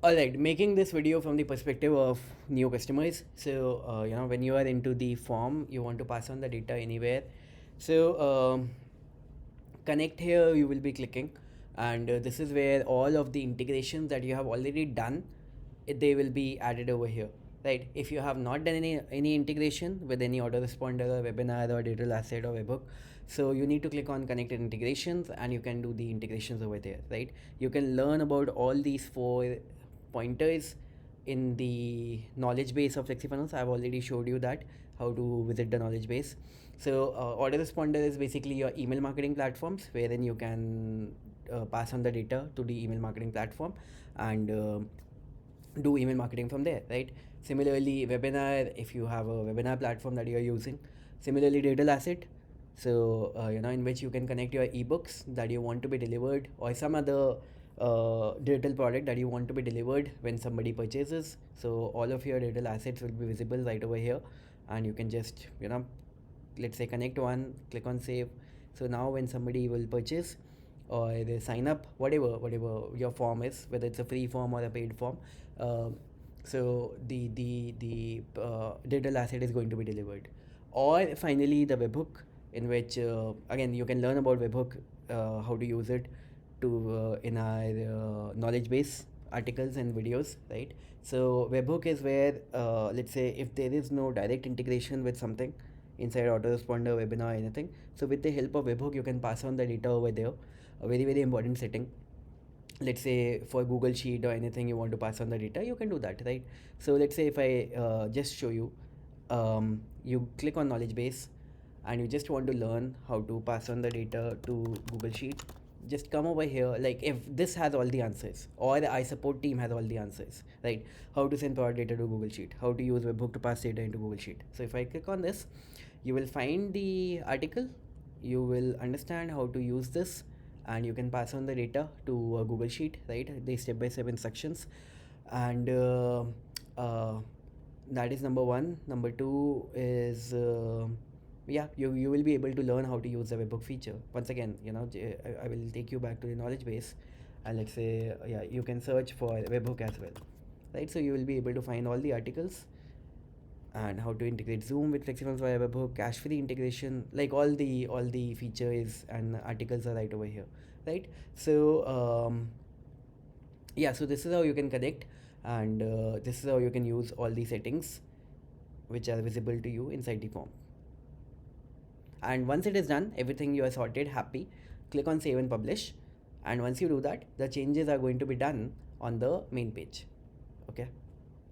All right, making this video from the perspective of new customers. So, when you are into the form, you want to pass on the data anywhere. So, connect here, you will be clicking, and this is where all of the integrations that you have already done, they will be added over here. Right? If you have not done any integration with any autoresponder or webinar or digital asset or webhook, so you need to click on connected integrations, and you can do the integrations over there. Right? You can learn about all these four pointers in the knowledge base of FlexiFunnels. I've already showed you that how to visit the knowledge base. So autoresponder is basically your email marketing platforms, wherein you can pass on the data to the email marketing platform and do email marketing from there, right? Similarly, webinar, if you have a webinar platform that you're using. Similarly, digital asset, so in which you can connect your ebooks that you want to be delivered, or some other digital product that you want to be delivered when somebody purchases. So all of your digital assets will be visible right over here, and you can just let's say connect one, click on save. So now when somebody will purchase or they sign up, whatever your form is, whether it's a free form or a paid form, uh, so the digital asset is going to be delivered. Or finally the webhook, in which again you can learn about webhook, how to use it to in our knowledge base articles and videos, right? So webhook is where, let's say if there is no direct integration with something inside autoresponder, webinar, anything, so with the help of webhook you can pass on the data over there. A very important setting. Let's say for Google Sheet or anything you want to pass on the data, you can do that, right? So let's say if I just show you, you click on knowledge base and you just want to learn how to pass on the data to Google Sheet. Just come over here, like if this has all the answers, or the I support team has all the answers, right? How to send product data to Google Sheet, how to use webhook to pass data into Google Sheet. So if I click on this, you will find the article, you will understand how to use this, and you can pass on the data to Google Sheet, right? The step-by-step instructions. And uh, that is number one. Number two is yeah, you will be able to learn how to use the webhook feature. Once again, I will take you back to the knowledge base, and let's say yeah, you can search for webhook as well, right? So you will be able to find all the articles and how to integrate Zoom with FlexiFunnels via webhook, cache-free integration, like all the features and articles are right over here, right? So yeah, so this is how you can connect, and this is how you can use all the settings which are visible to you inside the form. And once it is done, everything you are sorted, happy, click on save and publish. And once you do that, the changes are going to be done on the main page. Okay.